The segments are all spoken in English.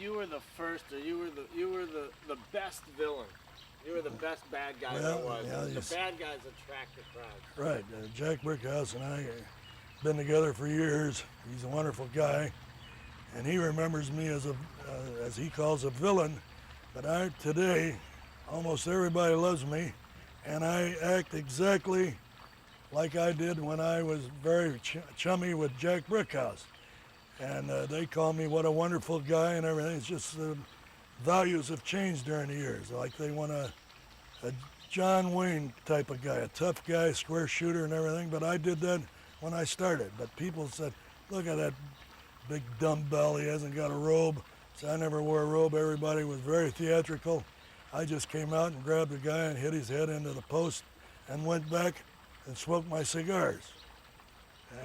you were the first, or you were the best villain. You were the best bad guy there was. Yeah, the bad guys attract the crowd. Right. Jack Brickhouse and I been together for years. He's a wonderful guy, and he remembers me as he calls a villain. But today, almost everybody loves me, and I act exactly like I did when I was very chummy with Jack Brickhouse. And they call me what a wonderful guy and everything. It's just the values have changed during the years. Like they want a John Wayne type of guy, a tough guy, square shooter and everything. But I did that when I started. But people said, look at that big dumbbell, he hasn't got a robe. So I never wore a robe. Everybody was very theatrical. I just came out and grabbed the guy and hit his head into the post and went back and smoked my cigars.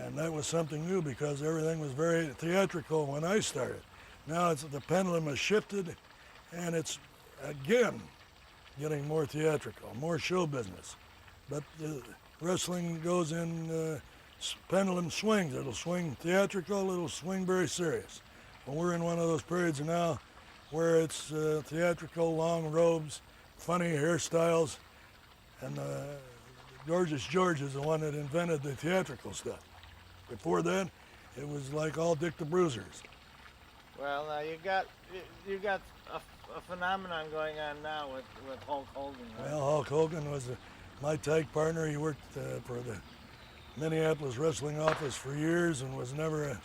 And that was something new because everything was very theatrical when I started. Now the pendulum has shifted and it's, again, getting more theatrical, more show business. But wrestling goes in pendulum swings. It'll swing theatrical, it'll swing very serious. Well, we're in one of those periods now where it's theatrical, long robes, funny hairstyles, and Gorgeous George is the one that invented the theatrical stuff. Before that, it was like all Dick the Bruisers. Well, you got a phenomenon going on now with Hulk Hogan. Right? Well, Hulk Hogan was my tag partner. He worked for the Minneapolis wrestling office for years and was never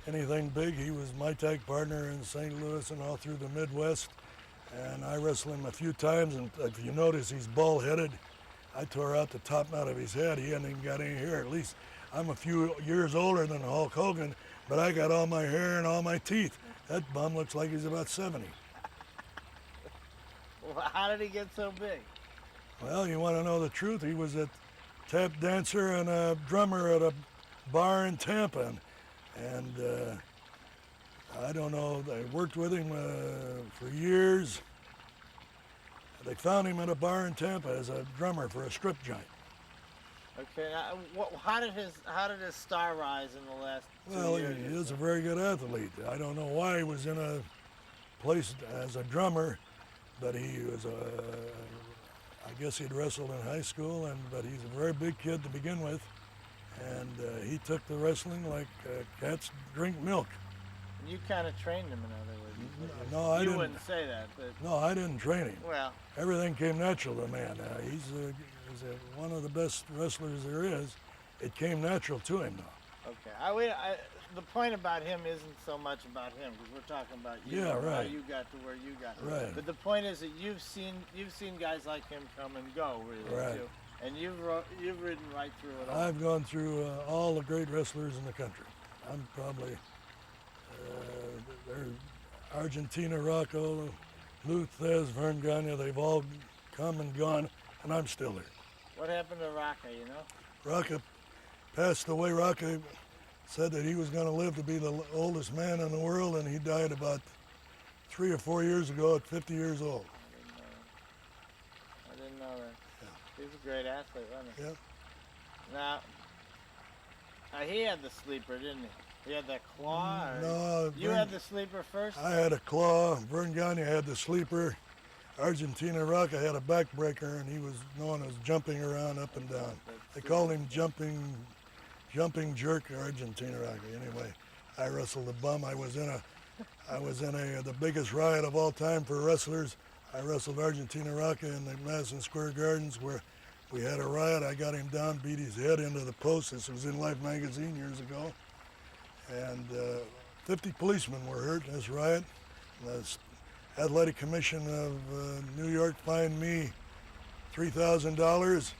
anything big. He was my tag partner in St. Louis and all through the Midwest. And I wrestled him a few times, and if you notice, he's bald-headed. I tore out the top knot of his head. He hadn't even got any hair. At least I'm a few years older than Hulk Hogan, but I got all my hair and all my teeth. That bum looks like he's about 70. Well, how did he get so big? Well, you want to know the truth? He was a tap dancer and a drummer at a bar in Tampa. And I don't know, I worked with him for years. They found him at a bar in Tampa as a drummer for a strip joint. Okay, now, how did his star rise in the last 2 years? Well, he is a very good athlete. I don't know why he was in a place as a drummer, but he was I guess he'd wrestled in high school, but he's a very big kid to begin with. And he took the wrestling like cats drink milk. You kind of trained him, in other words. No, I didn't. You wouldn't say that, but... No, I didn't train him. Well... Everything came natural to the man. He's one of the best wrestlers there is. It came natural to him, though. Okay. The point about him isn't so much about him, because we're talking about you. Yeah, right. How you got to where you got. Right. But the point is that you've seen guys like him come and go, really, right. too. And you've ridden right through it all. I've gone through all the great wrestlers in the country. I'm probably Argentina, Rocco, Lou Thez, Vern Gagne, they've all come and gone, and I'm still here. What happened to Rocca, you know? Rocca passed away. Rocca said that he was going to live to be the oldest man in the world, and he died about 3 or 4 years ago at 50 years old. I didn't know that. Yeah. He was a great athlete, wasn't he? Yeah. Now, he had the sleeper, didn't he? He had that claw? No. You had the sleeper first? I had a claw. Vern Gagne had the sleeper. Argentina Rocca had a backbreaker, and he was known as jumping around up and down. They called him jumping jerk Argentina Rocca. Anyway, I wrestled the bum. I was in the biggest riot of all time for wrestlers. I wrestled Argentina Rocca in the Madison Square Gardens where we had a riot. I got him down, beat his head into the post. This was in Life magazine years ago. And 50 policemen were hurt in this riot. The Athletic Commission of New York fined me $3,000,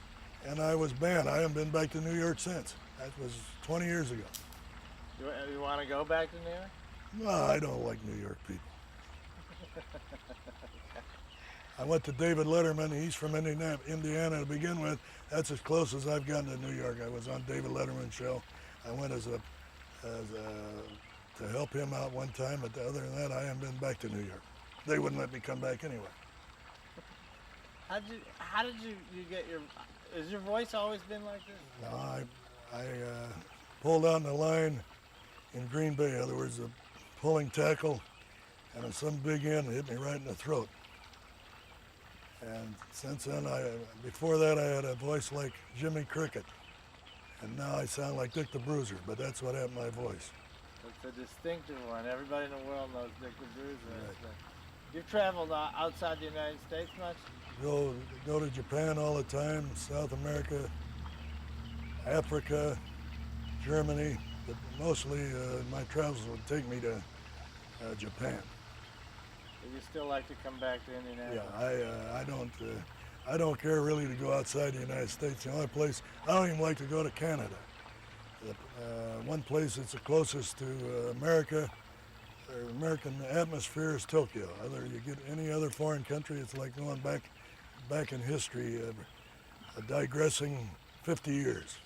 and I was banned. I haven't been back to New York since. That was 20 years ago. You want to go back to New York? No, I don't like New York people. I went to David Letterman. He's from Indiana to begin with. That's as close as I've gotten to New York. I was on David Letterman's show. I went to help him out one time, but other than that, I haven't been back to New York. They wouldn't let me come back anyway. How did you get your? Has your voice always been like this? No, I pulled out in the line in Green Bay. In other words, the pulling tackle, and some big end hit me right in the throat. And since then, before that, I had a voice like Jimmy Cricket, and now I sound like Dick the Bruiser, but that's what happened to my voice. It's a distinctive one. Everybody in the world knows Dick the Bruiser. Right. You've traveled outside the United States much? Go to Japan all the time, South America, Africa, Germany, but mostly my travels would take me to Japan. But you still like to come back to Indianapolis? Yeah, I don't care really to go outside the United States. The only place, I don't even like to go to Canada. One place that's the closest to America, or American atmosphere, is Tokyo. Other you get any other foreign country, it's like going back in history, digressing 50 years.